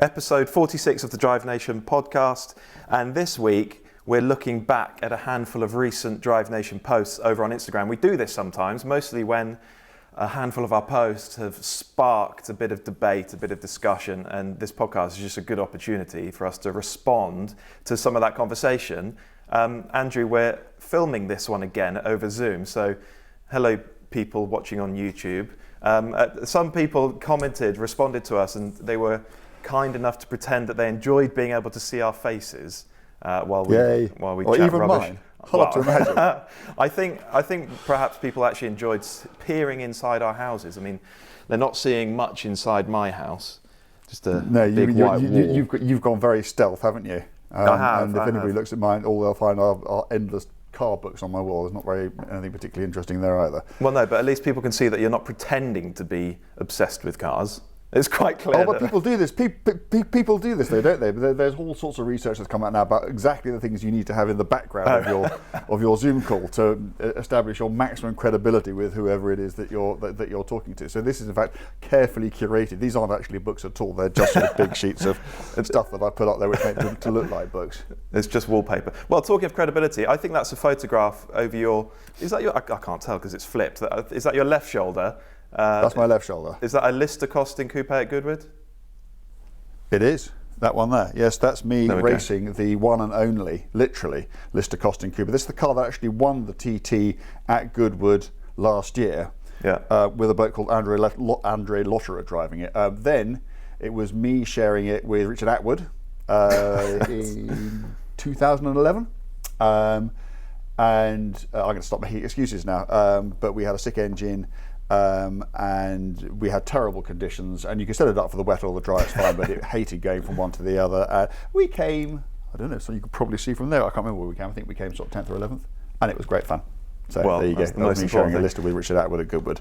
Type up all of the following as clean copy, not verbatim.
Episode 46 of the Drive Nation podcast, and this week we're looking back at a handful of recent Drive Nation posts over on Instagram. We do this sometimes, mostly when a handful of our posts have sparked a bit of debate, a bit of discussion, and this podcast is just a good opportunity for us to respond to some of that conversation. Andrew, we're filming this one again over Zoom, so hello people watching on YouTube. Some people responded to us, and they were kind enough to pretend that they enjoyed being able to see our faces while we or chat even rubbish. mine. Hard to imagine. I think perhaps people actually enjoyed peering inside our houses. I mean, they're not seeing much inside my house. Just a big white wall. You've gone very stealth, haven't you? I have. And if anybody looks at mine, all they'll find are endless car books on my wall. There's not anything particularly interesting there either. Well, no, but at least people can see that you're not pretending to be obsessed with cars. It's quite clear. Oh, but people do this. People do this, though, don't they? But there's all sorts of research that's come out now about exactly the things you need to have in the background of your Zoom call to establish your maximum credibility with whoever it is that you're talking to. So this is in fact carefully curated. These aren't actually books at all. They're just sort of big sheets of stuff that I put up there which make them to look like books. It's just wallpaper. Well, talking of credibility, I think that's a photograph over your. Is that your? I can't tell because it's flipped. Is that your left shoulder? That's my left shoulder. Is that a Lister Costing coupe at Goodwood? It is. That one there. Yes, that's me racing the one and only, literally, Lister Costing coupe. This is the car that actually won the TT at Goodwood last year. Yeah. With a bloke called Andre Lotterer driving it. Then it was me sharing it with Richard Atwood in 2011. And I'm going to stop my excuses now. But we had a sick engine. And we had terrible conditions, and you could set it up for the wet or the dry, it's fine, but it hated going from one to the other. We came, I don't know, so you could probably see from there, I can't remember where we came, I think we came sort of 10th or 11th, and it was great fun. So there you go, that was me sharing a Lister with Richard Atwood at Goodwood.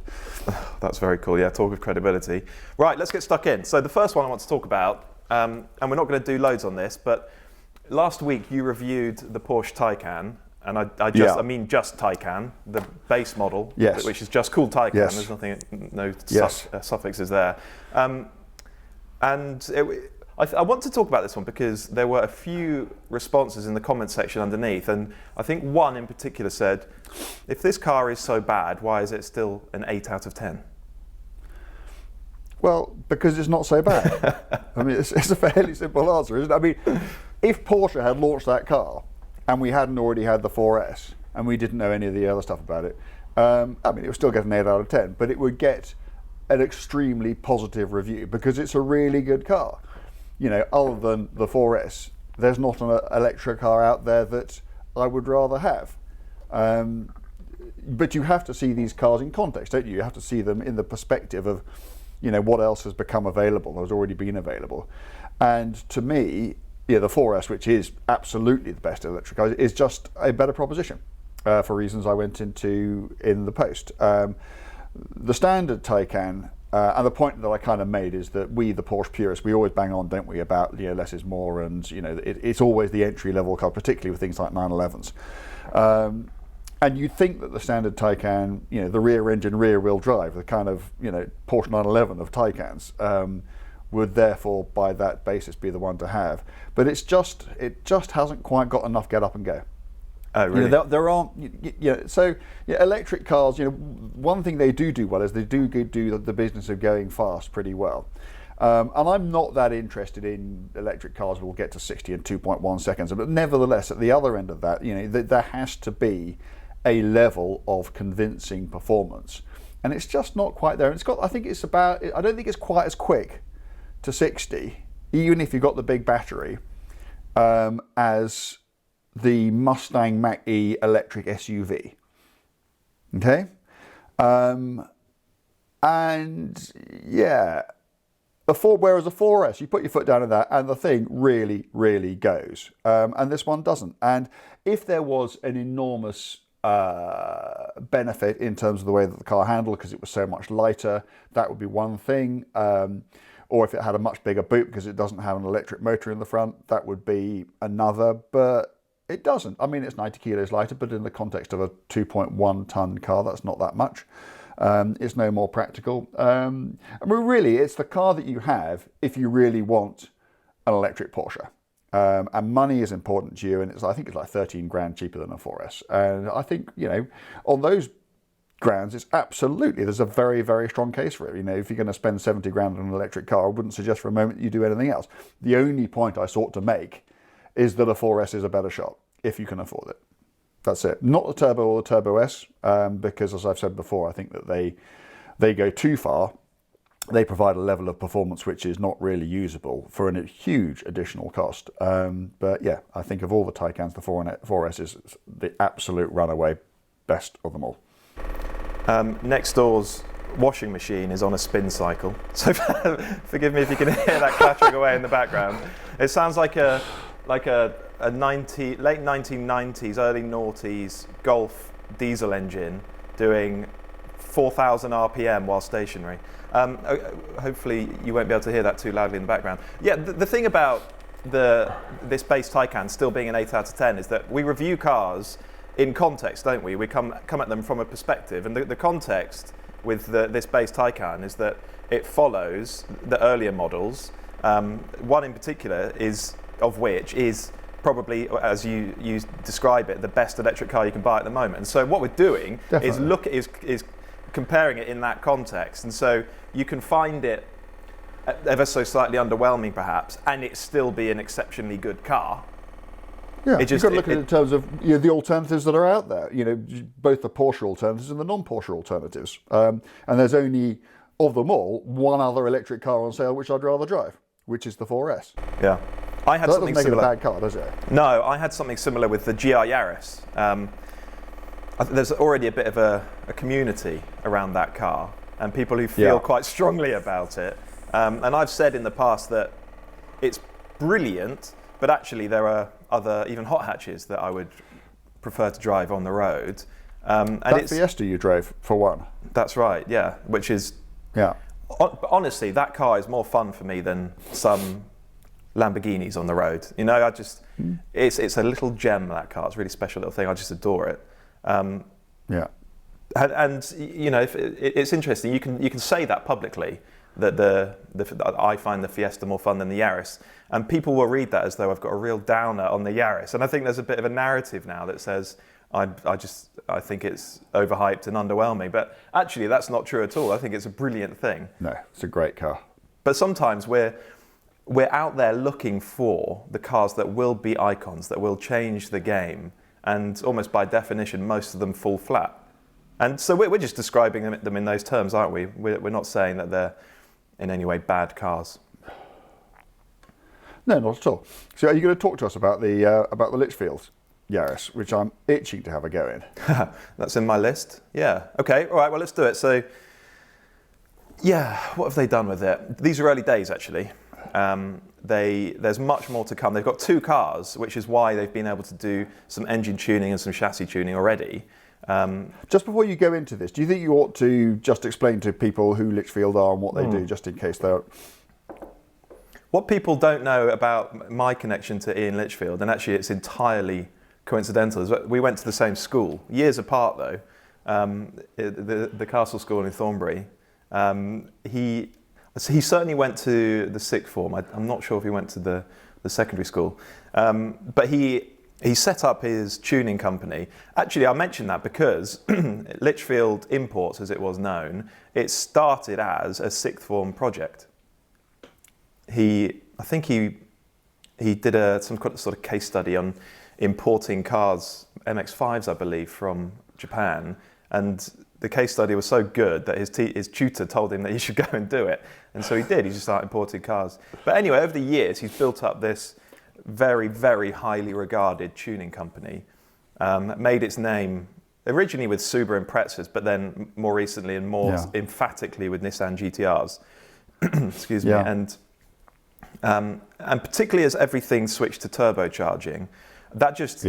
That's very cool, yeah, talk of credibility. Right, let's get stuck in. So the first one I want to talk about, and we're not going to do loads on this, but last week you reviewed the Porsche Taycan. And I mean just Taycan, the base model, which is just called Taycan. Yes. There's no suffixes there. I want to talk about this one because there were a few responses in the comment section underneath, and I think one in particular said, if this car is so bad, why is it still an 8 out of 10? Well, because it's not so bad. I mean, it's a fairly simple answer, isn't it? I mean, if Porsche had launched that car, and we hadn't already had the 4S, and we didn't know any of the other stuff about it, I mean, it would still get an 8 out of 10, but it would get an extremely positive review because it's a really good car. You know, other than the 4S, there's not an electric car out there that I would rather have. But you have to see these cars in context, don't you? You have to see them in the perspective of, you know, what else has become available, has already been available. And to me, yeah, the 4S, which is absolutely the best electric car, is just a better proposition for reasons I went into in the post. The standard Taycan, and the point that I kind of made is that we, the Porsche purists, we always bang on, don't we, about less is more, and you know it's always the entry level car, particularly with things like 911s. And you'd think that the standard Taycan, you know, the rear engine, rear wheel drive, the kind of Porsche 911 of Taycans. Would therefore, by that basis, be the one to have. But it just hasn't quite got enough get up and go. Oh, really? You know, there aren't. Electric cars. You know, one thing they do well is they do the business of going fast pretty well. And I'm not that interested in electric cars that will get to 60 in 2.1 seconds. But nevertheless, at the other end of that, you know, there has to be a level of convincing performance, and it's just not quite there. And it's got. I don't think it's quite as quick to 60, even if you've got the big battery, as the Mustang Mach-E electric SUV. Okay? And yeah, whereas a 4S, you put your foot down in that and the thing really, really goes. And this one doesn't. And if there was an enormous benefit in terms of the way that the car handled because it was so much lighter, that would be one thing. Or if it had a much bigger boot because it doesn't have an electric motor in the front, that would be another, but it doesn't. I mean, it's 90 kilos lighter, but in the context of a 2.1 ton car, that's not that much. It's no more practical. I mean, really, it's the car that you have if you really want an electric Porsche. And money is important to you, and I think it's like 13 grand cheaper than a 4S. And I think, on those grounds, it's absolutely, there's a very, very strong case for it. If you're going to spend 70 grand on an electric car, I wouldn't suggest for a moment that you do anything else. The only point I sought to make is that a 4S is a better shot, if you can afford it. That's it. Not the Turbo or the Turbo S, because as I've said before, I think that they go too far. They provide a level of performance which is not really usable for a huge additional cost. But yeah, I think of all the Taycans, the 4S is the absolute runaway best of them all. Next door's washing machine is on a spin cycle. So forgive me if you can hear that clattering away in the background. It sounds like a late 1990s, early noughties Golf diesel engine doing 4,000 RPM while stationary. Hopefully you won't be able to hear that too loudly in the background. Yeah, the thing about this base Taycan still being an 8 out of 10 is that we review cars in context, don't we? We come at them from a perspective, and the context with this base Taycan is that it follows the earlier models. One in particular which is probably, as you describe it, the best electric car you can buy at the moment. And so what we're doing is comparing it in that context, and so you can find it ever so slightly underwhelming perhaps, and it still be an exceptionally good car. Yeah, you've got to look at it in terms of the alternatives that are out there. Both the Porsche alternatives and the non-Porsche alternatives. And there's only, of them all, one other electric car on sale which I'd rather drive, which is the 4S. Yeah, I had something similar. That doesn't make it a bad car, does it? No, I had something similar with the GR Yaris. There's already a bit of a community around that car, and people who feel quite strongly about it. And I've said in the past that it's brilliant, but actually there are other, even hot hatches that I would prefer to drive on the road. And that Fiesta you drove, for one. That's right, yeah. Which is, honestly, that car is more fun for me than some Lamborghinis on the road. It's a little gem, that car. It's a really special little thing. I just adore it. And it's interesting. You can say that publicly, that I find the Fiesta more fun than the Yaris, and people will read that as though I've got a real downer on the Yaris. And I think there's a bit of a narrative now that says I think it's overhyped and underwhelming. But actually, that's not true at all. I think it's a brilliant thing. No, it's a great car. But sometimes we're out there looking for the cars that will be icons, that will change the game. And almost by definition, most of them fall flat. And so we're just describing them in those terms, aren't we? We're not saying that they're in any way bad cars. No, not at all. So are you going to talk to us about the Litchfield Yaris, which I'm itching to have a go in? That's in my list. Yeah. Okay. All right. Well, let's do it. So, yeah, what have they done with it? These are early days, actually. There's much more to come. They've got 2 cars, which is why they've been able to do some engine tuning and some chassis tuning already. Just before you go into this, do you think you ought to just explain to people who Litchfield are and what they do, just in case they're... What people don't know about my connection to Ian Litchfield, and actually it's entirely coincidental, is that we went to the same school, years apart though, the Castle School in Thornbury. He certainly went to the sixth form. I'm not sure if he went to the secondary school, but he set up his tuning company. Actually, I mention that because Litchfield Imports, as it was known, it started as a sixth form project. I think he did some sort of case study on importing cars, MX-5s, I believe, from Japan, and the case study was so good that his tutor told him that he should go and do it, and so he did. He just started importing cars. But anyway, over the years, he's built up this very, very highly regarded tuning company. Made its name originally with Subaru Imprezas, but then more recently and more emphatically with Nissan GTRs. Excuse me. And particularly as everything switched to turbocharging, that just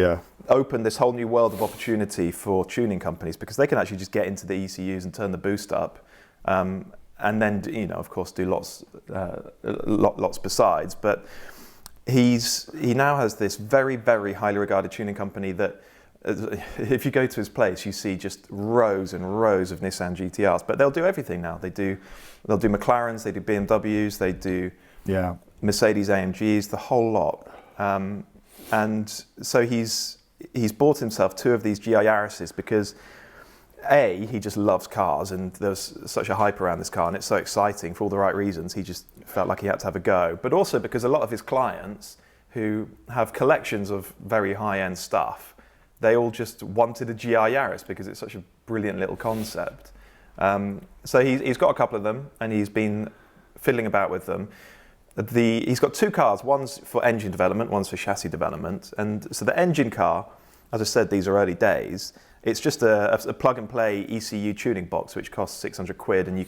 opened this whole new world of opportunity for tuning companies, because they can actually just get into the ECUs and turn the boost up, and then of course do lots besides. But he now has this very, very highly regarded tuning company that, if you go to his place, you see just rows and rows of Nissan GTRs. But they'll do everything now. They'll do McLarens, they do BMWs, they do Mercedes AMGs, the whole lot. And so he's bought himself 2 of these GR Yarises because he just loves cars, and there's such a hype around this car, and it's so exciting for all the right reasons. He just felt like he had to have a go. But also because a lot of his clients who have collections of very high-end stuff, they all just wanted a GR Yaris because it's such a brilliant little concept. So he's got a couple of them, and he's been fiddling about with them. He's got 2 cars, one's for engine development, one's for chassis development. And so the engine car, as I said, these are early days. It's just a plug-and-play ECU tuning box, which costs 600 quid, and you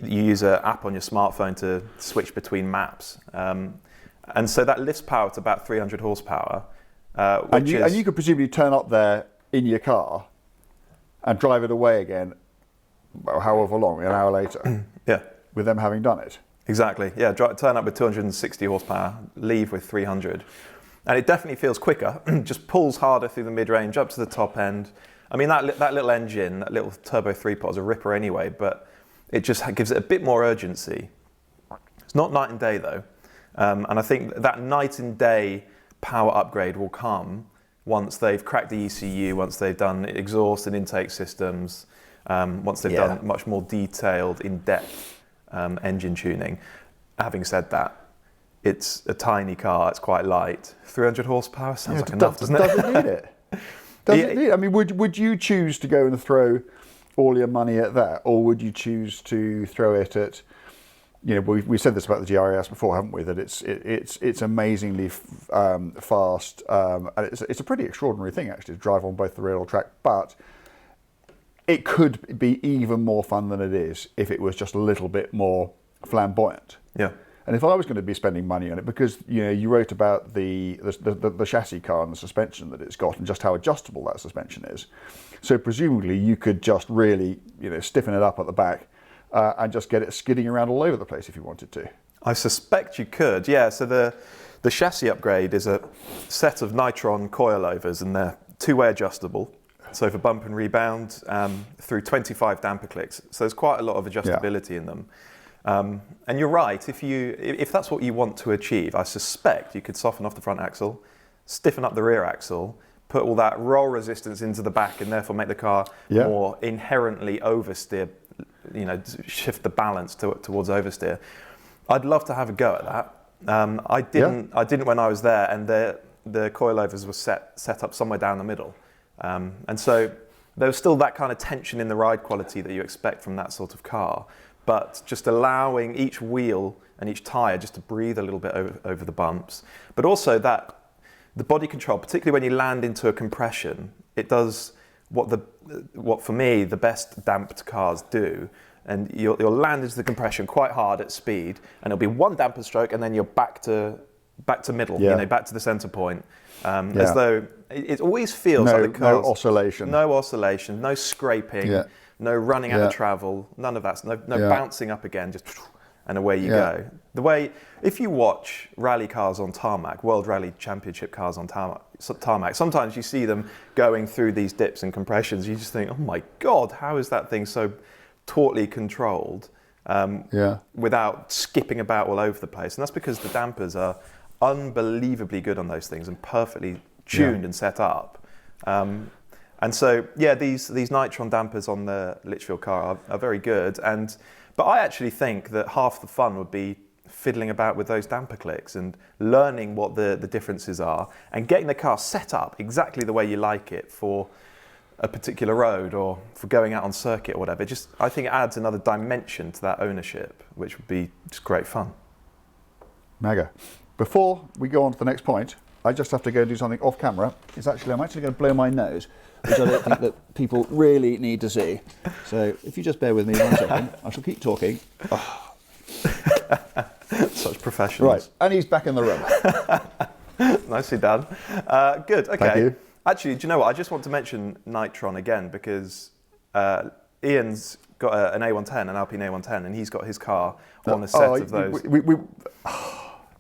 use an app on your smartphone to switch between maps. And so that lifts power to about 300 horsepower. And you could presumably turn up there in your car and drive it away again, however long, an hour later, yeah, with them having done it. Exactly, yeah, turn up with 260 horsepower, leave with 300. And it definitely feels quicker, just pulls harder through the mid-range up to the top end. I mean, that little engine, that little turbo 3-pot is a ripper anyway, but it just gives it a bit more urgency. It's not night and day though. And I think that night and day power upgrade will come once they've cracked the ECU, once they've done exhaust and intake systems, once they've done much more detailed, in-depth engine tuning. Having said that, it's a tiny car, it's quite light. 300 horsepower sounds like enough, doesn't it? Does it need it? Does it need it? I mean, would you choose to go and throw all your money at that, or would you choose to throw it at, we said this about the GR Yaris before, haven't we? That it's amazingly fast, and it's a pretty extraordinary thing actually to drive on both the rail track, but it could be even more fun than it is if it was just a little bit more flamboyant. Yeah. And if I was going to be spending money on it, because you wrote about the chassis car and the suspension that it's got, and just how adjustable that suspension is, so presumably you could just really stiffen it up at the back and just get it skidding around all over the place if you wanted to. I suspect you could, yeah. So the chassis upgrade is a set of Nitron coilovers, and they're 2-way adjustable. So for bump and rebound through 25 damper clicks. So there's quite a lot of adjustability in them. And you're right, if that's what you want to achieve, I suspect you could soften off the front axle, stiffen up the rear axle, put all that roll resistance into the back, and therefore make the car more inherently oversteer, shift the balance towards oversteer. I'd love to have a go at that. I didn't when I was there, and the coilovers were set up somewhere down the middle. And so there was still that kind of tension in the ride quality that you expect from that sort of car, but just allowing each wheel and each tyre just to breathe a little bit over the bumps. But also that the body control, particularly when you land into a compression, it does what for me the best damped cars do. And you'll land into the compression quite hard at speed, and it'll be one damper stroke, and then you're back to middle, back to the centre point. As though it always feels like the cars, no oscillation, no scraping, no running out of travel, none of that, no bouncing up again, just and away you go. The way, if you watch rally cars on tarmac, World Rally Championship cars on tarmac, sometimes you see them going through these dips and compressions. You just think, oh my God, how is that thing so tautly controlled without skipping about all over the place? And that's because the dampers are unbelievably good on those things and perfectly tuned and set up. And so, these Nitron dampers on the Litchfield car are very good. But I actually think that half the fun would be fiddling about with those damper clicks and learning what the differences are and getting the car set up exactly the way you like it for a particular road or for going out on circuit or whatever. I think it adds another dimension to that ownership, which would be just great fun. Mega. Before we go on to the next point, I just have to go and do something off camera. I'm actually going to blow my nose, which I don't think that people really need to see. So if you just bear with me 1 second, I shall keep talking. Oh. Such professionals. Right, and he's back in the room. Nicely done. Good, okay. Thank you. Actually, do you know what? I just want to mention Nitron again because Ian's got an A110, an Alpine A110, and he's got his car on a set of those.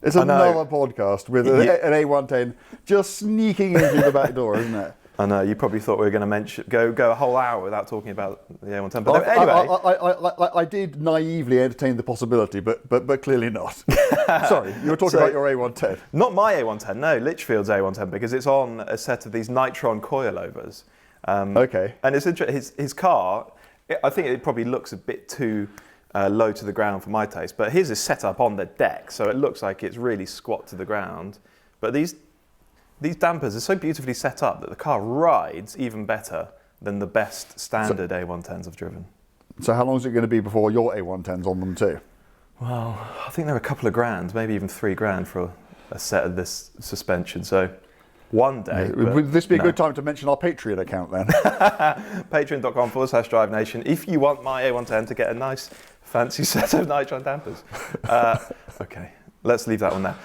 It's another podcast with an A110 just sneaking in through the back door, isn't it? I know, you probably thought we were going to go a whole hour without talking about the A110. But anyway. I did naively entertain the possibility, but clearly not. Sorry, you were talking about your A110. Not my A110, no, Litchfield's A110, because it's on a set of these Nitron coilovers. Okay. And it's interesting, his car, I think it probably looks a bit too low to the ground for my taste, but his is set up on the deck, so it looks like it's really squat to the ground. But these dampers are so beautifully set up that the car rides even better than the best standard A110s I've driven. So how long is it going to be before your A110's on them too? Well, I think they're a couple of grand, maybe even $3,000 for a set of this suspension. So one day. Would this be a good time to mention our Patreon account then? Patreon.com/Drive Nation. If you want my A110 to get a nice fancy set of Nitron dampers. Okay, let's leave that one there.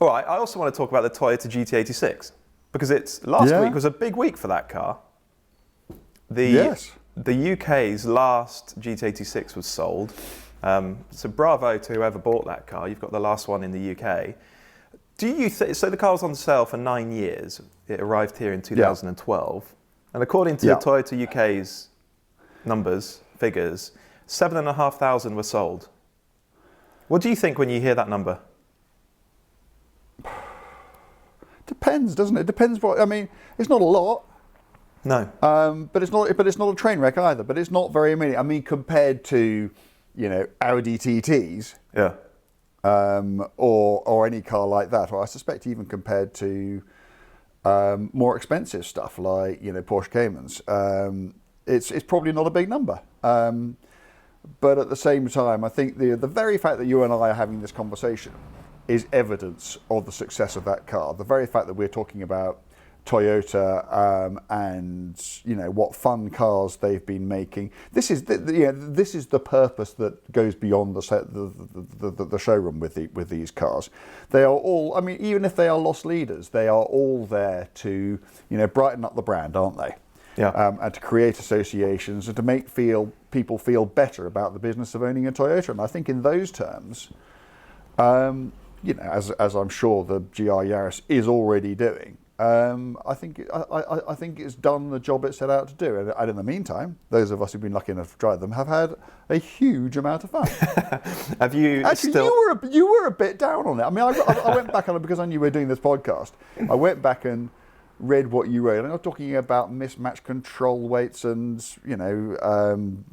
All right, I also want to talk about the Toyota GT86 because last week was a big week for that car. The UK's last GT86 was sold. So bravo to whoever bought that car. You've got the last one in the UK. Do you so the car was on sale for 9 years. It arrived here in 2012. And according to Toyota UK's figures, 7,500 were sold. What do you think when you hear that number? Depends, doesn't it? Depends what. I mean, it's not a lot. No. But it's not. But it's not a train wreck either. But it's not very many. I mean, compared to, Audi TTs. Yeah. Or any car like that, or I suspect even compared to more expensive stuff like Porsche Caymans, it's probably not a big number. But at the same time, I think the very fact that you and I are having this conversation is evidence of the success of that car. The very fact that we're talking about Toyota and what fun cars they've been making. This is the purpose that goes beyond the showroom with these cars. They are all. I mean, even if they are loss leaders, they are all there to brighten up the brand, aren't they? Yeah. And to create associations and to make people feel better about the business of owning a Toyota. And I think in those terms, as I'm sure the GR Yaris is already doing. I think it's done the job it set out to do, and in the meantime, those of us who've been lucky enough to drive them have had a huge amount of fun. Have you? Actually, you were a bit down on it. I mean, I went back on it because I knew we were doing this podcast. I went back and read what you wrote, and I was talking about mismatched control weights and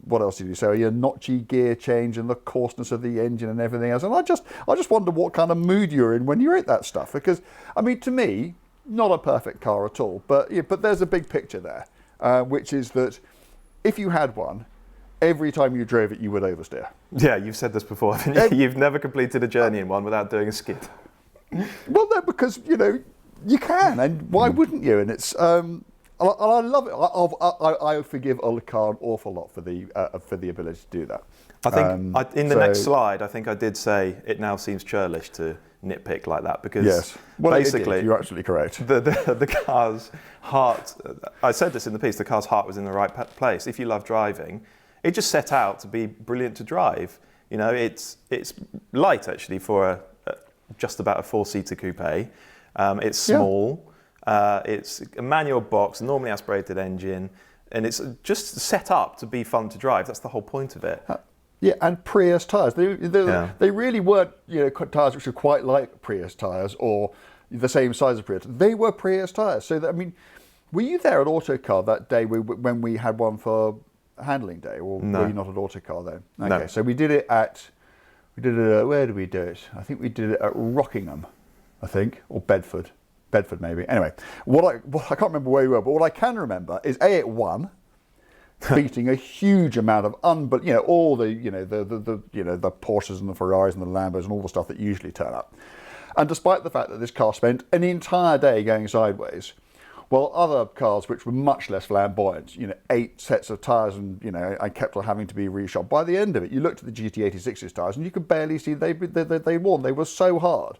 what else did you say? Your notchy gear change and the coarseness of the engine and everything else. And I just wonder what kind of mood you're in when you wrote that stuff, because I mean, to me, not a perfect car at all, but there's a big picture there, which is that if you had one, every time you drove it, you would oversteer. Yeah, you've said this before, haven't you? You've never completed a journey in one without doing a skid. Well, no, because you can, and why wouldn't you? And it's I love it. I forgive a car an awful lot for the ability to do that. I think in the next slide, I think I did say it now seems churlish to nitpick like that because basically you're absolutely correct. The car's heart. I said this in the piece. The car's heart was in the right place. If you love driving, it just set out to be brilliant to drive. It's light actually for just about a 4-seater coupe. It's small. It's a manual box, normally aspirated engine, and it's just set up to be fun to drive. That's the whole point of it. Yeah, and Prius tyres. They really weren't tyres which were quite like Prius tyres or the same size as Prius. They were Prius tyres. So, were you there at Autocar that day when we had one for handling day? Or were you not at Autocar then? Okay, no. So we did it where did we do it? I think we did it at Rockingham, or Bedford. Bedford maybe. Anyway, I can't remember where we were, but what I can remember is it won. Beating a huge amount of all the the Porsches and the Ferraris and the Lambos and all the stuff that usually turn up. And despite the fact that this car spent an entire day going sideways, while other cars which were much less flamboyant, 8 sets of tyres and I kept on having to be reshot. By the end of it, you looked at the GT86's tyres and you could barely see they won. They were so hard,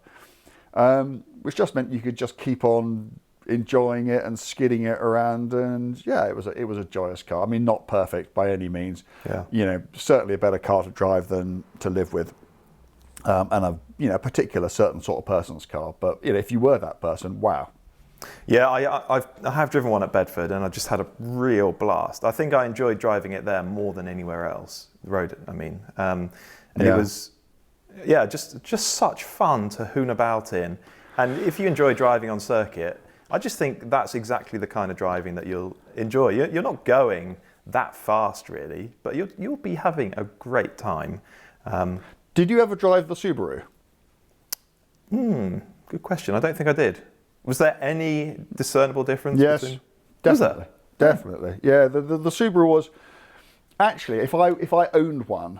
which just meant you could just keep on enjoying it and skidding it around, and it was a joyous car. I mean, not perfect by any means. Yeah. Certainly a better car to drive than to live with, and a particular certain sort of person's car. But if you were that person, wow. Yeah, I have driven one at Bedford, and I just had a real blast. I think I enjoyed driving it there more than anywhere else. The road, I mean, and it was, just such fun to hoon about in. And if you enjoy driving on circuit, I just think that's exactly the kind of driving that you'll enjoy. You're not going that fast, really, but you'll be having a great time. Did you ever drive the Subaru? Good question. I don't think I did. Was there any discernible difference? Yes, definitely. Definitely. Yeah, the Subaru was actually, if I owned one,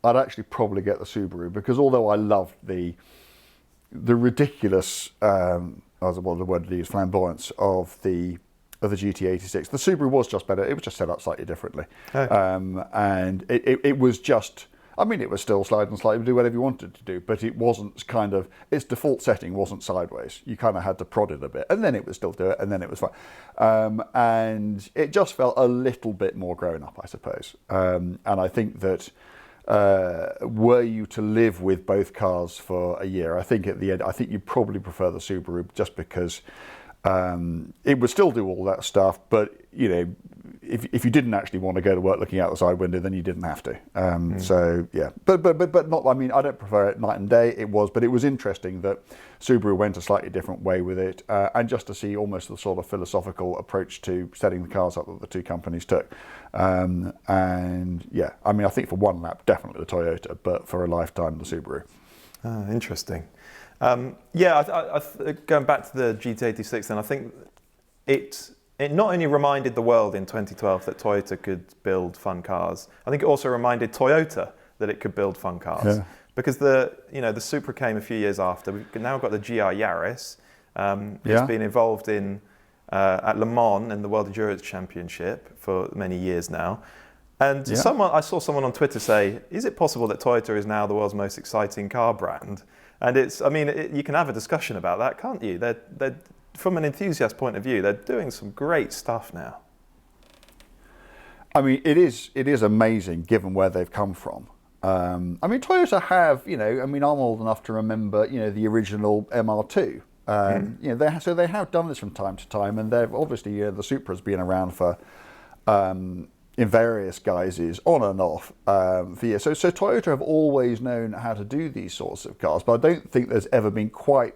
I'd actually probably get the Subaru, because although I loved the ridiculous, what the word to use, flamboyance of the GT86, the Subaru was just better. It was just set up slightly differently, and it was just. I mean, it was still slide and slide, do whatever you wanted to do, but it wasn't kind of, its default setting wasn't sideways. You kind of had to prod it a bit, and then it would still do it, and then it was fine. And it just felt a little bit more grown up, I suppose. And I think that were you to live with both cars for a year, I think at the end, I think you'd probably prefer the Subaru, just because it would still do all that stuff, but you know, if you didn't actually want to go to work looking out the side window, then you didn't have to. So yeah, but not. I mean, I don't prefer it night and day. But it was interesting that Subaru went a slightly different way with it, and just to see almost the sort of philosophical approach to setting the cars up that the two companies took. And yeah, I mean, I think for one lap, definitely the Toyota, but for a lifetime, the Subaru. Interesting. Going back to the GT86, then I think it not only reminded the world in 2012 that Toyota could build fun cars, I think it also reminded Toyota that it could build fun cars. Yeah. Because the Supra came a few years after. We've now got the GR Yaris. It's been involved in at Le Mans in the World Endurance Championship for many years now. And I saw someone on Twitter say, "Is it possible that Toyota is now the world's most exciting car brand?" And you can have a discussion about that, can't you? They're from an enthusiast point of view, they're doing some great stuff now. I mean, it is amazing given where they've come from. I mean, Toyota have, I'm old enough to remember, the original MR2. They have done this from time to time, and they've obviously, the Supra's been around for, in various guises, on and off, for years. So Toyota have always known how to do these sorts of cars, but I don't think there's ever been quite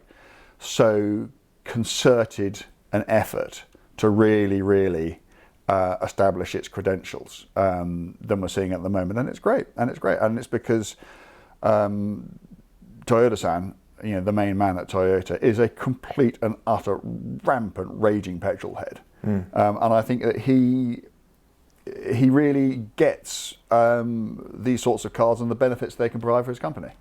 so concerted an effort to really establish its credentials than we're seeing at the moment, and it's great, and it's because Toyota-san, the main man at Toyota, is a complete and utter rampant raging petrol head, and I think that he really gets these sorts of cars and the benefits they can provide for his company.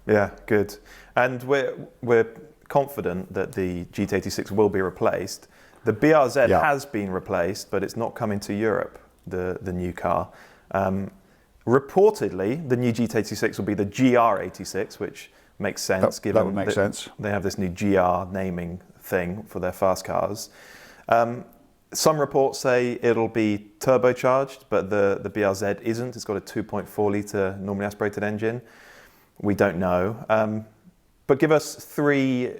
Yeah, good. And we're confident that the GT86 will be replaced. The BRZ has been replaced, but it's not coming to Europe, the new car. Reportedly, the new GT86 will be the GR86, which makes sense given that would make sense. They have this new GR naming thing for their fast cars. Some reports say it'll be turbocharged, but the BRZ isn't. It's got a 2.4 litre normally aspirated engine. We don't know. But give us three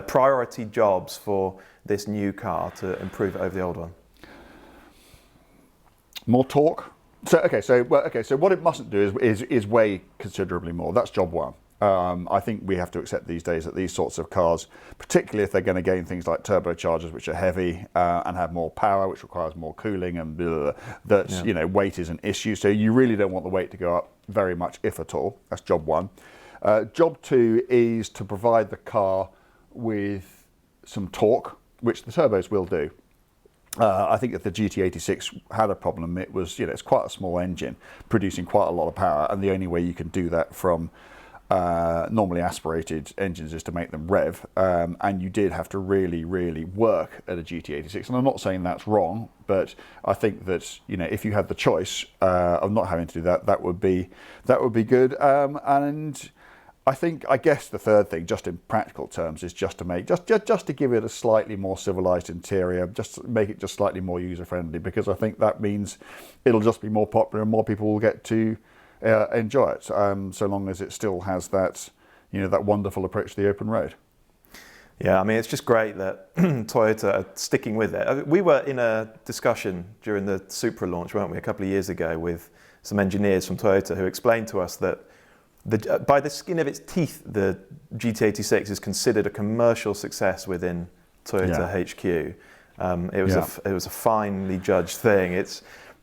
priority jobs for this new car to improve it over the old one. More torque. So what it mustn't do is weigh considerably more. That's job one. I think we have to accept these days that these sorts of cars, particularly if they're going to gain things like turbochargers, which are heavy and have more power, which requires more cooling, and weight is an issue. So you really don't want the weight to go up very much, if at all. That's job one. Job two is to provide the car with some torque, which the turbos will do. I think that the GT86 had a problem. It was, it's quite a small engine producing quite a lot of power, and the only way you can do that from normally aspirated engines is to make them rev, and you did have to really work at a GT86, and I'm not saying that's wrong, but I think that if you had the choice of not having to do that, that would be good. And I guess the third thing, just in practical terms, is just to make just to give it a slightly more civilized interior, just to make it just slightly more user friendly, because I think that means it'll just be more popular and more people will get to enjoy it, so long as it still has that, that wonderful approach to the open road. Yeah, I mean, it's just great that Toyota are sticking with it. We were in a discussion during the Supra launch, weren't we, a couple of years ago, with some engineers from Toyota who explained to us that by the skin of its teeth, the GT86 is considered a commercial success within Toyota HQ. It was a finely judged thing.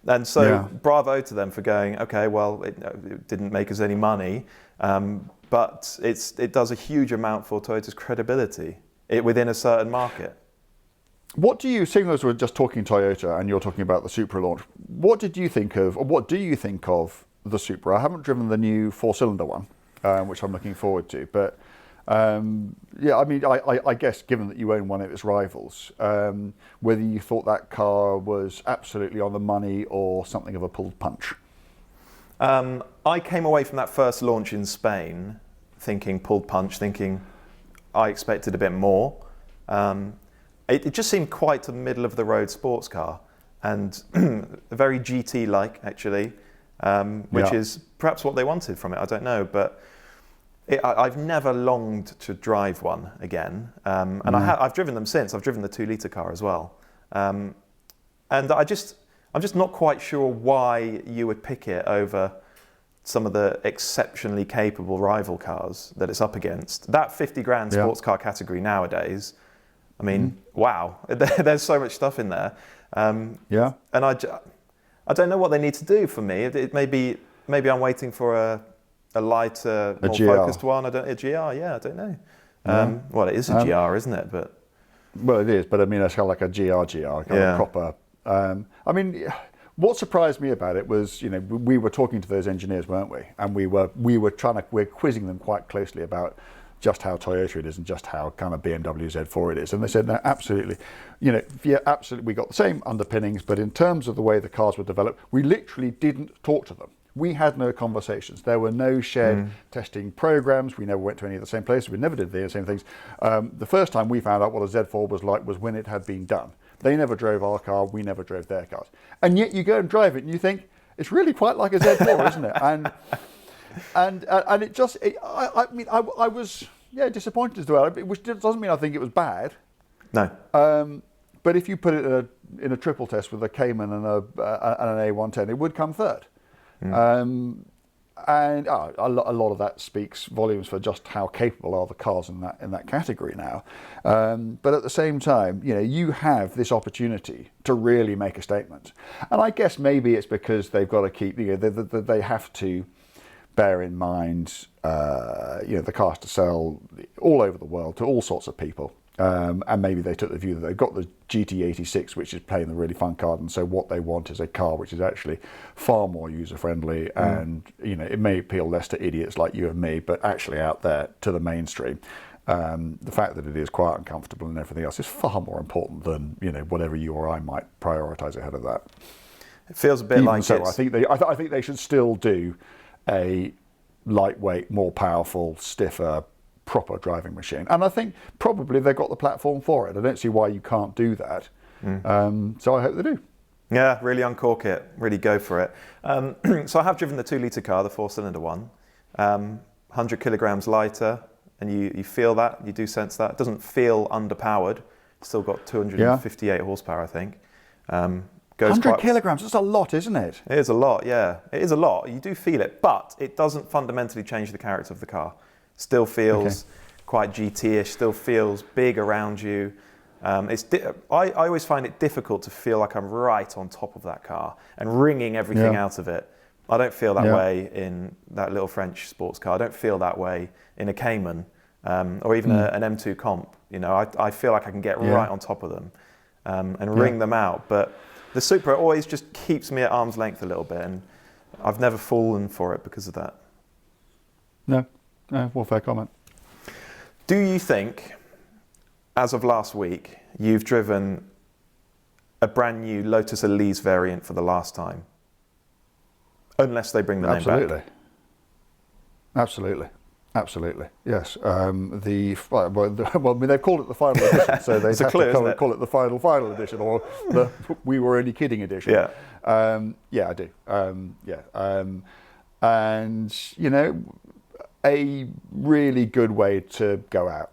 Bravo to them for going, okay, well, it didn't make us any money, but it does a huge amount for Toyota's credibility within a certain market. What do you, seeing as we're just talking Toyota and you're talking about the Supra launch, what do you think of the Supra? I haven't driven the new 4-cylinder one, which I'm looking forward to, but I mean, I guess given that you own one of its rivals, whether you thought that car was absolutely on the money or something of a pulled punch. I came away from that first launch in Spain thinking pulled punch, thinking I expected a bit more. It just seemed quite a middle of the road sports car and very GT-like actually, which is perhaps what they wanted from it, I don't know, but I've never longed to drive one again, and I've driven them since. I've driven the 2-litre car as well, and I'm just not quite sure why you would pick it over some of the exceptionally capable rival cars that it's up against. That 50 grand sports car category nowadays, I mean, wow, there's so much stuff in there. And I don't know what they need to do for me. Maybe I'm waiting for a lighter, more focused one. A GR, I don't know. Well, it is a GR, isn't it? Well, it is, but I mean, it's kind of like a GR, kind of proper. I mean, what surprised me about it was, we were talking to those engineers, weren't we? And we're quizzing them quite closely about just how Toyota it is and just how kind of BMW Z4 it is. And they said, no, absolutely, absolutely, we got the same underpinnings, but in terms of the way the cars were developed, we literally didn't talk to them. We had no conversations. There were no shared testing programs. We never went to any of the same places. We never did the same things. The first time we found out what a Z4 was like was when it had been done. They never drove our car. We never drove their cars. And yet you go and drive it and you think, it's really quite like a Z4, isn't it? And it just, I mean, I was disappointed as well, which doesn't mean I think it was bad. No. But if you put it in a triple test with a Cayman and an A110, it would come third. And a lot of that speaks volumes for just how capable are the cars in that category now. But at the same time, you have this opportunity to really make a statement. And I guess maybe it's because they've got to keep, they have to bear in mind, the cars to sell all over the world to all sorts of people. And maybe they took the view that they've got the GT86, which is playing the really fun card, and so what they want is a car which is actually far more user-friendly, and it may appeal less to idiots like you and me, but actually out there to the mainstream. The fact that it is quiet and comfortable and everything else is far more important than whatever you or I might prioritise ahead of that. It feels a bit like so. I think they should still do a lightweight, more powerful, stiffer, proper driving machine, and I think probably they've got the platform for it. I don't see why you can't do that. So I hope they do. Yeah, really uncork it, really go for it. So I have driven the 2-litre car, the 4-cylinder one, 100 kilograms lighter, and you feel that, you do sense that. It doesn't feel underpowered. It's still got 258 horsepower, I think. 100 kilograms, that's a lot, isn't it? It is a lot, yeah. It is a lot. You do feel it, but it doesn't fundamentally change the character of the car. Still feels quite GT-ish, still feels big around you. I always find it difficult to feel like I'm right on top of that car and wringing everything out of it. I don't feel that way in that little French sports car. I don't feel that way in a Cayman or even an M2 Comp. I feel like I can get right on top of them and wring them out. But the Supra always just keeps me at arm's length a little bit, and I've never fallen for it because of that. No, well, fair comment. Do you think, as of last week, you've driven a brand new Lotus Elise variant for the last time? Unless they bring the name back. Absolutely. Yes. Well, I mean, they've called it the final edition, so they have to call it the final edition, or the We Were Only Kidding edition. Yeah. I do. And a really good way to go out.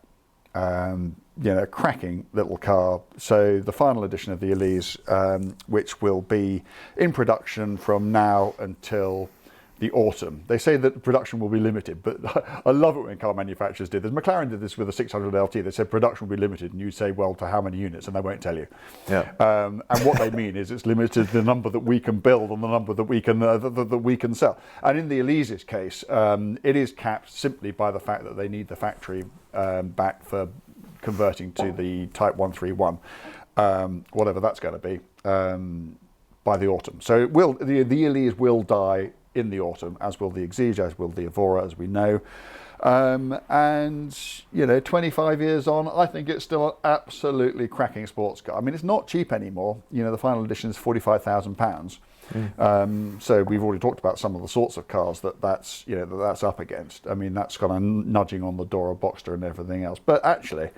Cracking little car. So the final edition of the Elise, which will be in production from now until the autumn. They say that production will be limited, but I love it when car manufacturers do this. McLaren did this with a 600 LT. They said production will be limited, and you say, well, to how many units? And they won't tell you. Yeah. And what they mean is it's limited to the number that we can build and the number that we can sell. And in the Elise's case, it is capped simply by the fact that they need the factory back for converting to the Type 131, whatever that's going to be, by the autumn. So it will, the Elise will die in the autumn, as will the Exige, as will the Evora, as we know. And 25 years on, I think it's still an absolutely cracking sports car. I mean, it's not cheap anymore. The final edition is £45,000. So we've already talked about some of the sorts of cars that's up against. I mean, that's kind of nudging on the door of Boxster and everything else. But actually,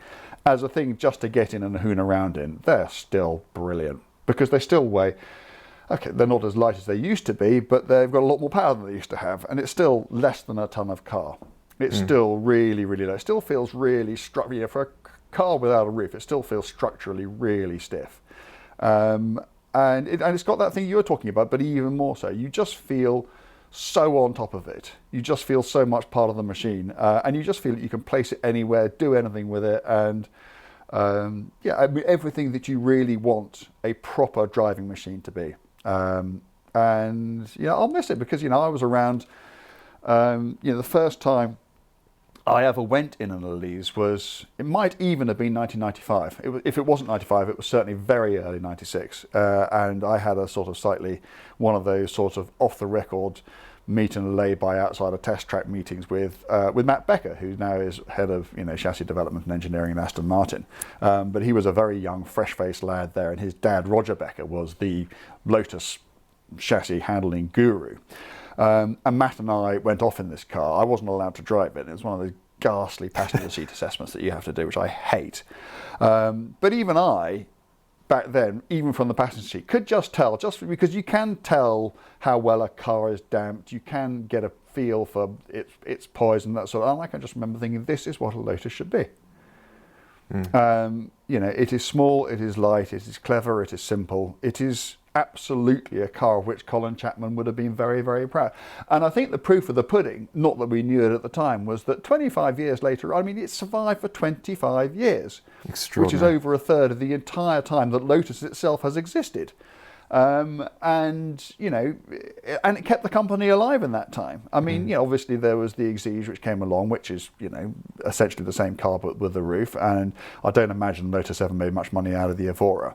as a thing just to get in and hoon around in, they're still brilliant, because they still weigh. Okay, they're not as light as they used to be, but they've got a lot more power than they used to have, and it's still less than a ton of car. It's still really, really low. It still feels really for a car without a roof, it still feels structurally really stiff. And it's got that thing you were talking about, but even more so. You just feel so on top of it. You just feel so much part of the machine, and you just feel that you can place it anywhere, do anything with it, and everything that you really want a proper driving machine to be. And I'll miss it, because I was around. The first time I ever went in an Elise it might even have been 1995. If it wasn't 95, it was certainly very early 96. And I had a sort of one of those sort of off the record meet and lay by outside of test track meetings with Matt Becker, who now is head of chassis development and engineering at Aston Martin. But he was a very young, fresh-faced lad there, and his dad, Roger Becker, was the Lotus chassis handling guru. And Matt and I went off in this car. I wasn't allowed to drive it. It was one of those ghastly passenger seat assessments that you have to do, which I hate. But even I, back then, even from the passenger seat, could just tell, just because you can tell how well a car is damped, you can get a feel for its poise and that sort of. And I can just remember thinking, this is what a Lotus should be. It is small, it is light, it is clever, it is simple, it is absolutely a car of which Colin Chapman would have been very, very proud. And I think the proof of the pudding, not that we knew it at the time, was that 25 years later, I mean, it survived for 25 years, which is over a third of the entire time that Lotus itself has existed. And it kept the company alive in that time. I mean, obviously there was the Exige, which came along, which is, essentially the same car but with the roof. And I don't imagine Lotus ever made much money out of the Evora.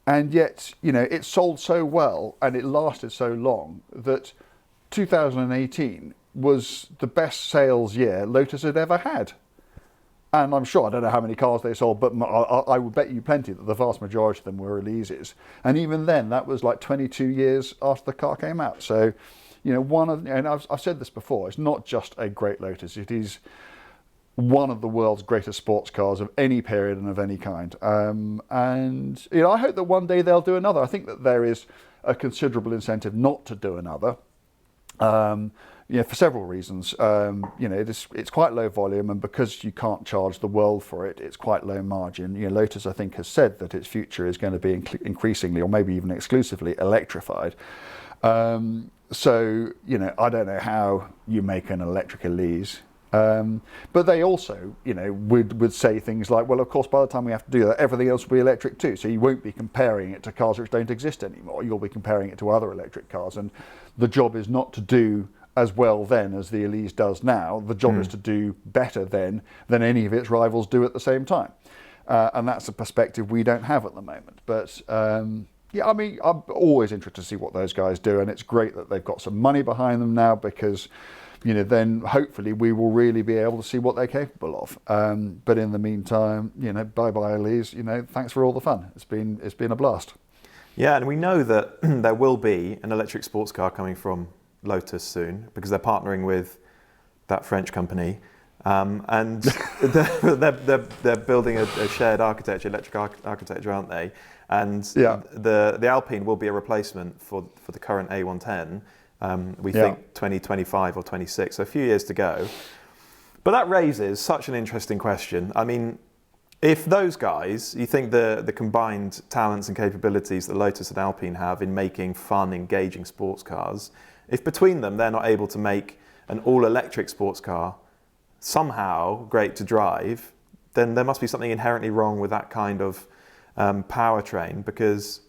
And yet, it sold so well and it lasted so long that 2018 was the best sales year Lotus had ever had. And I'm sure, I don't know how many cars they sold, but I would bet you plenty that the vast majority of them were Elises. And even then, that was like 22 years after the car came out. So, and I've said this before, it's not just a great Lotus, it is one of the world's greatest sports cars of any period and of any kind. And I hope that one day they'll do another. I think that there is a considerable incentive not to do another. For several reasons. It's quite low volume, and because you can't charge the world for it, it's quite low margin. Lotus, I think, has said that its future is going to be increasingly, or maybe even exclusively, electrified. I don't know how you make an electric Elise. But they also, would say things like, well, of course, by the time we have to do that, everything else will be electric too. So you won't be comparing it to cars which don't exist anymore. You'll be comparing it to other electric cars. And the job is not to do as well then as the Elise does now. The job is to do better then than any of its rivals do at the same time. And that's a perspective we don't have at the moment. But I'm always interested to see what those guys do. And it's great that they've got some money behind them now, because then hopefully we will really be able to see what they're capable of. But in the meantime, bye-bye Elise, thanks for all the fun. It's been a blast. Yeah, and we know that there will be an electric sports car coming from Lotus soon, because they're partnering with that French company. And they're building a shared architecture, electric architecture, aren't they? And the Alpine will be a replacement for the current A110. We think 2025 or 26, so a few years to go. But that raises such an interesting question. I mean, if those guys, you think the combined talents and capabilities that Lotus and Alpine have in making fun, engaging sports cars, if between them they're not able to make an all-electric sports car somehow great to drive, then there must be something inherently wrong with that kind of powertrain. Because,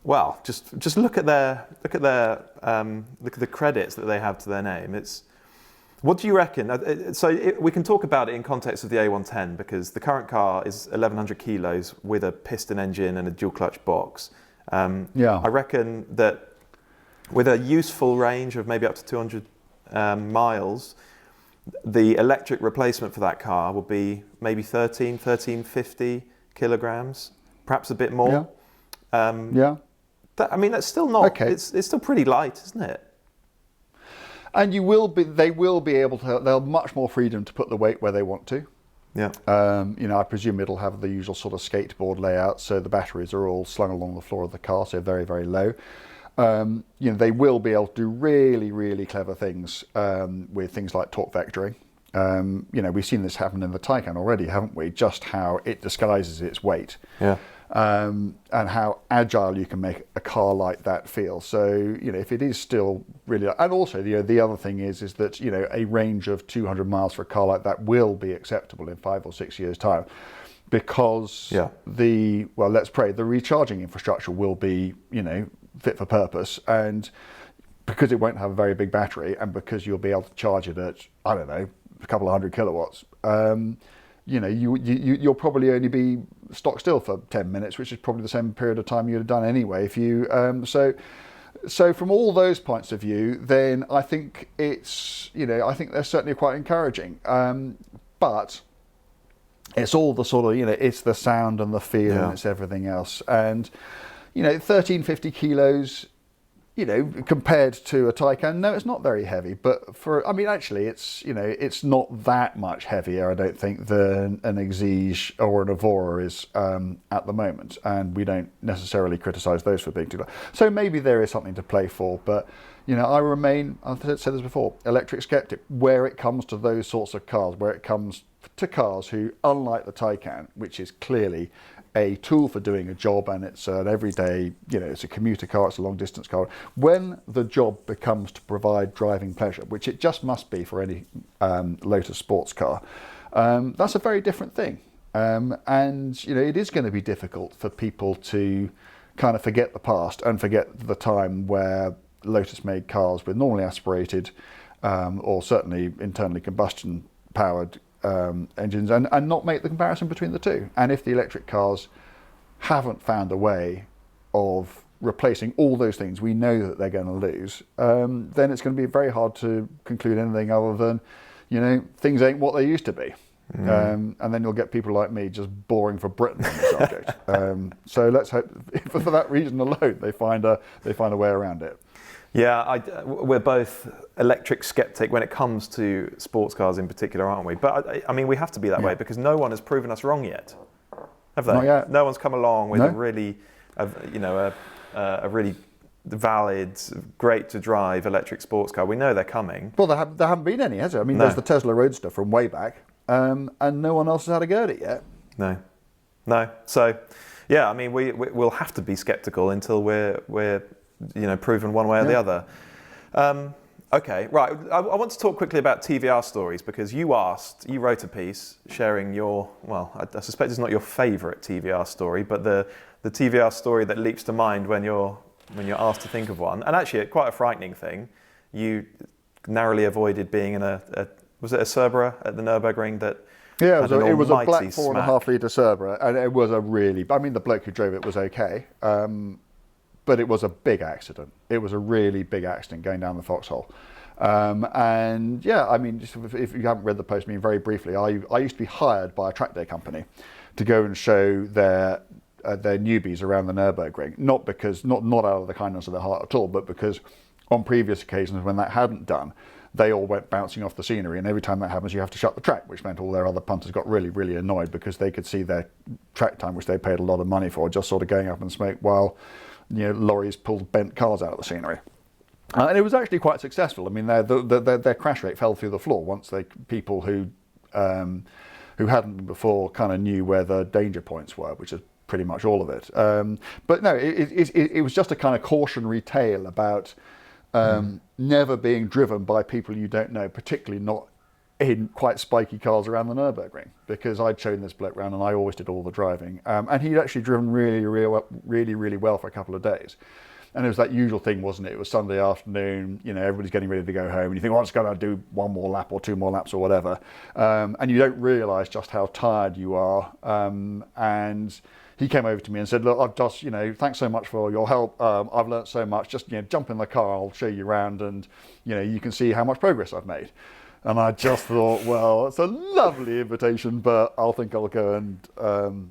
well, just look at the credits that they have to their name. What do you reckon? We can talk about it in context of the A110, because the current car is 1,100 kilos with a piston engine and a dual clutch box. I reckon that with a useful range of maybe up to 200 miles, the electric replacement for that car will be maybe 1350 kilograms, perhaps a bit more. That's still not. Okay. It's still pretty light, isn't it? And they will be able to. They'll have much more freedom to put the weight where they want to. Yeah. I presume it'll have the usual sort of skateboard layout, so the batteries are all slung along the floor of the car, so very, very low. They will be able to do really, really clever things with things like torque vectoring. We've seen this happen in the Taycan already, haven't we? Just how it disguises its weight. Yeah. And how agile you can make a car like that feel. So, if it is still really, and also the other thing is that a range of 200 miles for a car like that will be acceptable in 5 or 6 years' time, because let's pray the recharging infrastructure will be fit for purpose, and because it won't have a very big battery, and because you'll be able to charge it at a couple of hundred kilowatts. You'll probably only be stock still for 10 minutes, which is probably the same period of time you'd have done anyway. If you so from all those points of view, then I think it's I think they're certainly quite encouraging. But it's all the sort of it's the sound and the feel and it's everything else. And 1350 kilos. Compared to a Taycan, no, it's not very heavy. But actually, it's not that much heavier, I don't think, than an Exige or an Evora is at the moment. And we don't necessarily criticise those for being too low. So maybe there is something to play for. But, I remain, I've said this before, electric skeptic where it comes to those sorts of cars, where it comes to cars who, unlike the Taycan, which is clearly a tool for doing a job, and it's an everyday, it's a commuter car, it's a long distance car. When the job becomes to provide driving pleasure, which it just must be for any Lotus sports car, that's a very different thing. It is going to be difficult for people to kind of forget the past and forget the time where Lotus made cars with normally aspirated or certainly internally combustion powered engines and not make the comparison between the two. And if the electric cars haven't found a way of replacing all those things we know that they're going to lose, then it's going to be very hard to conclude anything other than, things ain't what they used to be. And then you'll get people like me just boring for Britain on the subject. So let's hope for that reason alone they find a way around it. Yeah, we're both electric skeptic when it comes to sports cars in particular, aren't we? But we have to be that way because no one has proven us wrong yet, have they? Not yet. No one's come along with a really valid, great to drive electric sports car. We know they're coming. Well, there haven't been any, has there? There's the Tesla Roadster from way back, and no one else has had a go at it yet. No. So, we'll have to be skeptical until we're proven one way or the other. Okay, right. I want to talk quickly about TVR stories because you wrote a piece sharing your, I suspect it's not your favourite TVR story, but the TVR story that leaps to mind when you're asked to think of one. And actually, quite a frightening thing. You narrowly avoided being in was it a Cerberus at the Nürburgring that? Yeah, it was a black smack. 4.5 litre Cerberus, and it was a really. The bloke who drove it was okay. But it was a big accident. It was a really big accident going down the foxhole. Just if you haven't read the post, very briefly, I used to be hired by a track day company to go and show their newbies around the Nürburgring. Not out of the kindness of their heart at all, but because on previous occasions when that hadn't done, they all went bouncing off the scenery, and every time that happens you have to shut the track, which meant all their other punters got really, really annoyed because they could see their track time, which they paid a lot of money for, just sort of going up in smoke while lorries pulled bent cars out of the scenery. And it was actually quite successful. I mean, their crash rate fell through the floor once people who hadn't been before kind of knew where the danger points were, which is pretty much all of it. But no, it was just a kind of cautionary tale about never being driven by people you don't know, particularly not in quite spiky cars around the Nürburgring, because I'd shown this bloke around and I always did all the driving. And he'd actually driven really well for a couple of days. And it was that usual thing, wasn't it? It was Sunday afternoon, everybody's getting ready to go home, and you think, well, I'm just going to do one more lap or two more laps or whatever. And you don't realise just how tired you are. And he came over to me and said, look, I've just, thanks so much for your help. I've learnt so much. Just, jump in the car, I'll show you around, and, you can see how much progress I've made. And I just thought, well, it's a lovely invitation, but I'll go and,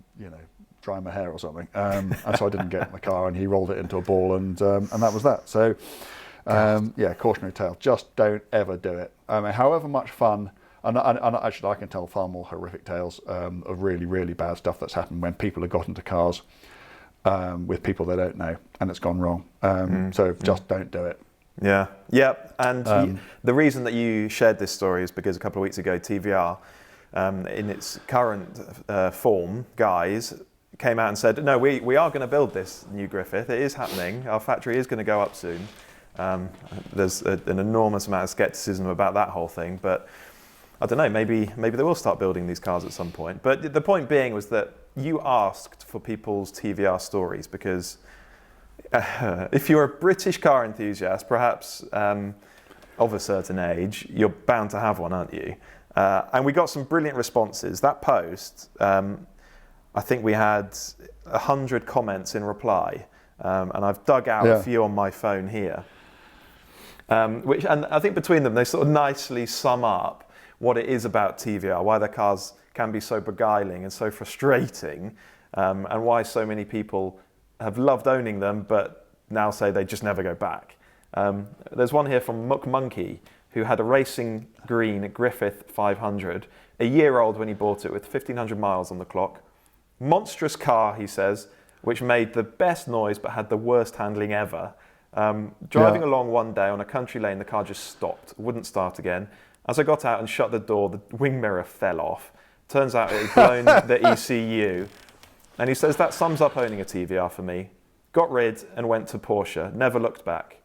dry my hair or something. And so I didn't get in the car, and he rolled it into a ball, and that was that. So, cautionary tale. Just don't ever do it. However much fun, and actually I can tell far more horrific tales of really, really bad stuff that's happened when people have got into cars with people they don't know, and it's gone wrong. So just don't do it. Yeah. And the reason that you shared this story is because a couple of weeks ago, TVR, in its current form, guys, came out and said, no, we are going to build this new Griffith. It is happening. Our factory is going to go up soon. There's an enormous amount of skepticism about that whole thing, but I don't know, maybe they will start building these cars at some point. But the point being was that you asked for people's TVR stories because if you're a British car enthusiast, perhaps of a certain age, you're bound to have one, aren't you? And we got some brilliant responses. That post, I think we had 100 comments in reply, and I've dug out a few on my phone here. And I think between them, they sort of nicely sum up what it is about TVR, why their cars can be so beguiling and so frustrating, and why so many people have loved owning them, but now say they just never go back. There's one here from Muck Monkey, who had a racing green Griffith 500, a year old when he bought it, with 1,500 miles on the clock. Monstrous car, he says, which made the best noise but had the worst handling ever. Driving along one day on a country lane, the car just stopped, wouldn't start again. As I got out and shut the door, the wing mirror fell off. Turns out it had blown the ECU. And he says, that sums up owning a TVR for me. Got rid and went to Porsche, never looked back.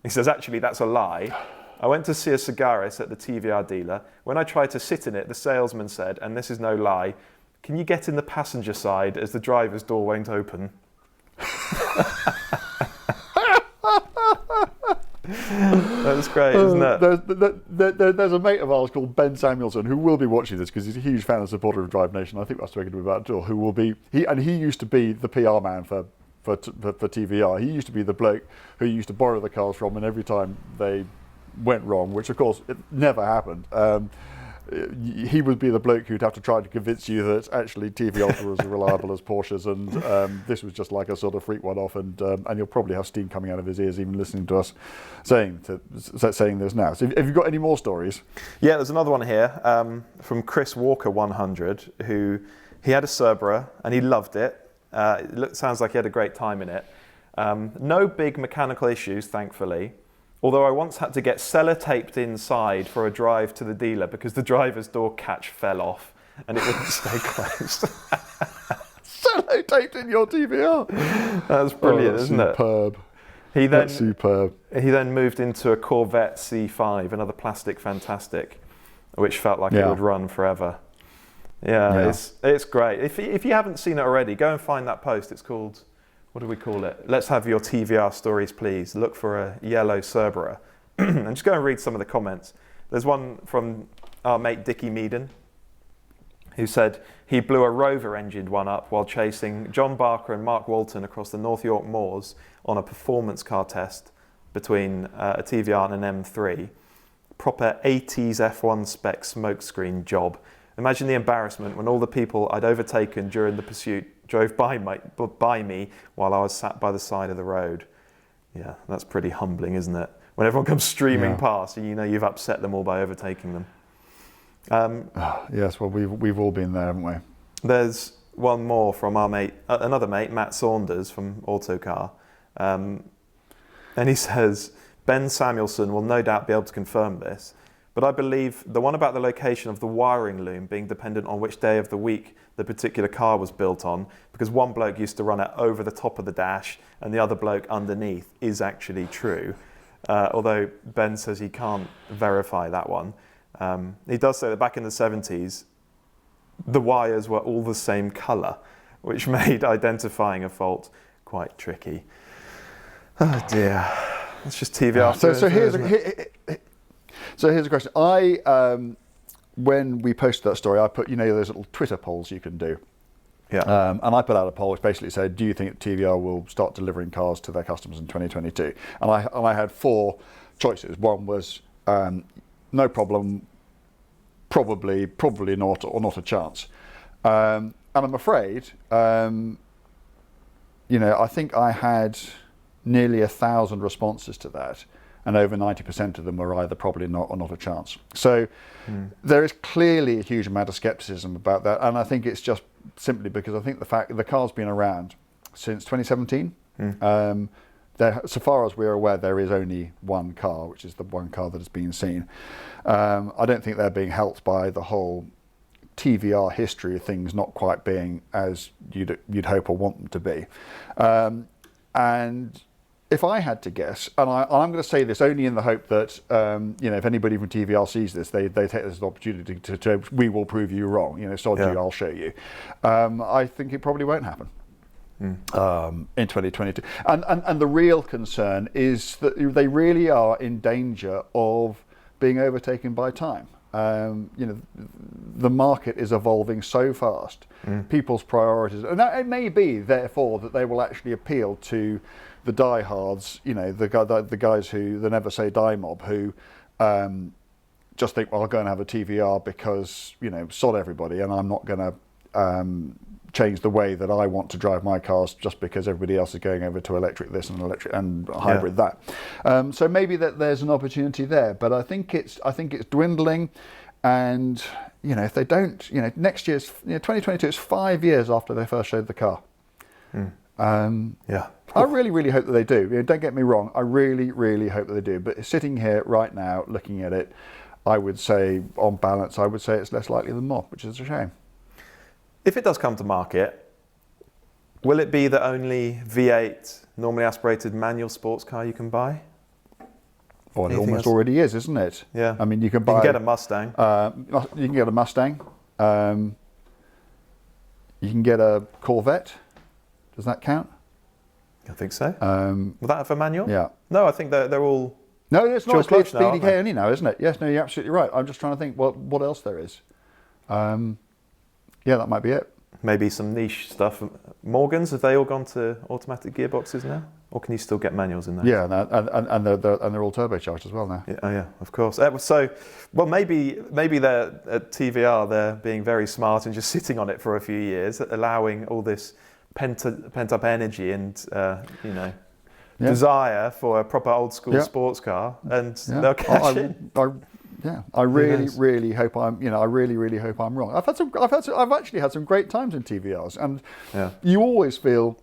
He says, actually, that's a lie. I went to see a Cigaris at the TVR dealer. When I tried to sit in it, the salesman said, and this is no lie, can you get in the passenger side as the driver's door won't open? That's great, isn't it? There's a mate of ours called Ben Samuelson who will be watching this because he's a huge fan and supporter of Drive Nation. I think I was speaking to him about it too. Who will be he used to be the PR man for TVR. He used to be the bloke who used to borrow the cars from, and every time they went wrong, which of course it never happened. He would be the bloke who'd have to try to convince you that actually TV Ultra was as reliable as Porsches, and this was just like a sort of freak one-off, and you'll probably have steam coming out of his ears even listening to us saying this now. So have you got any more stories? Yeah, there's another one here from Chris Walker 100, who he had a Cerberus and he loved it. Sounds like he had a great time in it. No big mechanical issues, thankfully. Although I once had to get sellotaped inside for a drive to the dealer because the driver's door catch fell off and it wouldn't stay closed. Sellotaped in your TVR? That's brilliant, isn't superb. it? That's superb. He then moved into a Corvette C5, another plastic fantastic, which felt like it would run forever. Yeah. It's great. If you haven't seen it already, go and find that post. It's called... what do we call it? Let's have your TVR stories, please. Look for a yellow Cerberus. And just go and read some of the comments. There's one from our mate Dickie Meaden, who said he blew a Rover-engined one up while chasing John Barker and Mark Walton across the North York moors on a performance car test between a TVR and an M3. Proper 80s F1 spec smokescreen job. Imagine the embarrassment when all the people I'd overtaken during the pursuit drove by me while I was sat by the side of the road. Yeah, that's pretty humbling, isn't it? When everyone comes streaming past and you know you've upset them all by overtaking them. Yes, well, we've all been there, haven't we? There's one more from our mate, another mate, Matt Saunders from Autocar. And he says, Ben Samuelson will no doubt be able to confirm this, but I believe the one about the location of the wiring loom being dependent on which day of the week the particular car was built on, because one bloke used to run it over the top of the dash and the other bloke underneath, is actually true. Although Ben says he can't verify that one. He does say that back in the 70s, the wires were all the same colour, which made identifying a fault quite tricky. Oh dear. That's just TVR. So here's a question. When we posted that story, I put, those little Twitter polls you can do. Yeah. And I put out a poll which basically said, do you think TVR will start delivering cars to their customers in 2022? And I had 4 choices. One was no problem, probably not, or not a chance. And I'm afraid, I think I had nearly 1,000 responses to that, and over 90% of them were either probably not or not a chance. So there is clearly a huge amount of skepticism about that, and I think it's just simply because I think the fact the car's been around since 2017. So far as we're aware, there is only one car, which is the one car that has been seen. I don't think they're being helped by the whole TVR history of things not quite being as you'd hope or want them to be. And if I had to guess, and I'm going to say this only in the hope that if anybody from TVR sees this, they take this as an opportunity to we will prove you wrong. Sod you, I'll show you. I think it probably won't happen in 2022. And the real concern is that they really are in danger of being overtaken by time. The market is evolving so fast. People's priorities, and it may be therefore that they will actually appeal to the diehards, the guys who the never say die mob, who just think, well, I'll go and have a TVR because sod everybody, and I'm not going to change the way that I want to drive my cars just because everybody else is going over to electric this and electric and hybrid that. So maybe that there's an opportunity there, but I think it's dwindling, and if they don't, next year's 2022 is 5 years after they first showed the car. I really, really hope that they do. Don't get me wrong, I really, really hope that they do. But sitting here right now, looking at it, I would say, on balance, I would say it's less likely than more, which is a shame. If it does come to market, will it be the only V8 normally aspirated manual sports car you can buy? Well, it almost already is, isn't it? Yeah. I mean, you can get a Mustang. You can get a Mustang. You can get a Corvette. Does that count? I think so. Was that for manual? Yeah. No, I think they're all. No, it's not. It's now, BDK only now, isn't it? Yes. No, you're absolutely right. I'm just trying to think what else there is. Yeah, that might be it. Maybe some niche stuff. Morgans, have they all gone to automatic gearboxes now? Or can you still get manuals in there? Yeah, and they're all turbocharged as well now. Yeah, yeah, of course. Maybe they're at TVR, they're being very smart and just sitting on it for a few years, allowing all this pent up energy and desire for a proper old school sports car, and they'll catch it. I really hope I'm wrong. I've actually had some great times in TVRs, and you always feel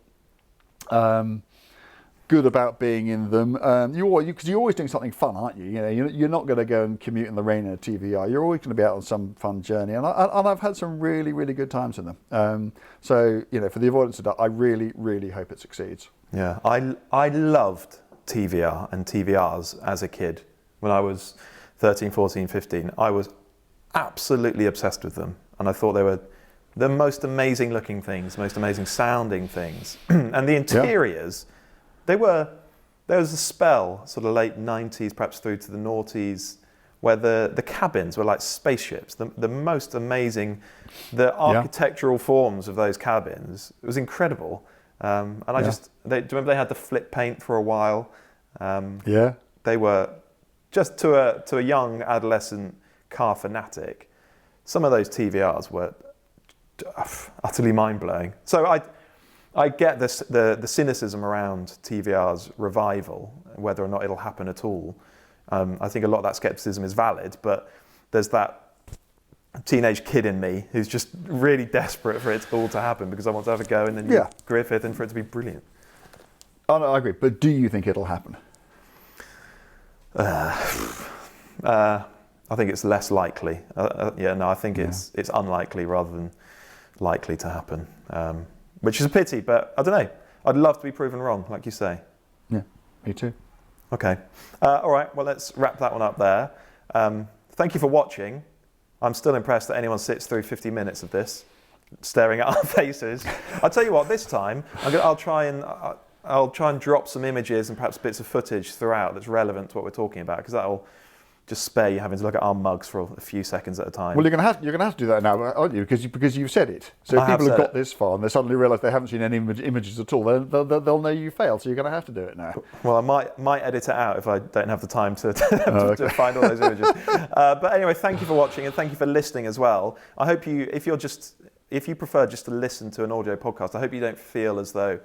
good about being in them. Because you're always doing something fun, aren't you? You're not going to go and commute in the rain in a TVR. You're always going to be out on some fun journey, and I've had some really, really good times in them. So for the avoidance of doubt, I really, really hope it succeeds. Yeah, I loved TVR and TVRs as a kid. When I was 13, 14, 15, I was absolutely obsessed with them, and I thought they were the most amazing looking things, most amazing sounding things, and the interiors. There was a spell, sort of late 90s, perhaps through to the noughties, where the cabins were like spaceships. The most amazing, the architectural forms of those cabins, it was incredible. And do you remember they had the flip paint for a while? They were, just to a young adolescent car fanatic, some of those TVRs were utterly mind-blowing. So I get this, the cynicism around TVR's revival, whether or not it'll happen at all. I think a lot of that skepticism is valid, but there's that teenage kid in me who's just really desperate for it all to happen because I want to have a go, and then Griffith, and for it to be brilliant. Oh, no, I agree. But do you think it'll happen? I think it's less likely. I think it's unlikely rather than likely to happen, which is a pity. But I don't know. I'd love to be proven wrong, like you say. Yeah, me too. Okay. All right. Well, let's wrap that one up there. Thank you for watching. I'm still impressed that anyone sits through 50 minutes of this, staring at our faces. I'll tell you what. This time, I'll try and drop some images and perhaps bits of footage throughout that's relevant to what we're talking about, because that'll just spare you having to look at our mugs for a few seconds at a time. Well, you're going to have to do that now, aren't you? Because you've said it. So if people have got this far and they suddenly realise they haven't seen any images at all, they'll know you failed. So you're going to have to do it now. Well, I might edit it out if I don't have the time to find all those images. But anyway, thank you for watching and thank you for listening as well. I hope if you prefer just to listen to an audio podcast, I hope you don't feel as though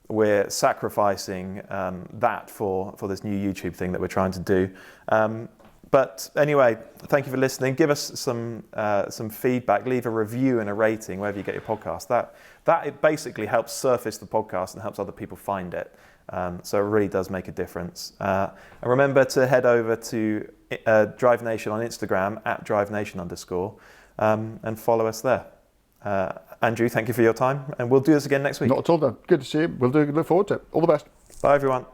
we're sacrificing that for this new YouTube thing that we're trying to do. But anyway, thank you for listening. Give us some feedback. Leave a review and a rating wherever you get your podcast. That it basically helps surface the podcast and helps other people find it. So it really does make a difference. And remember to head over to Drive Nation on Instagram @DriveNation_, and follow us there. Andrew, thank you for your time, and we'll do this again next week. Not at all, though. Good to see you. We'll look forward to it. All the best. Bye, everyone.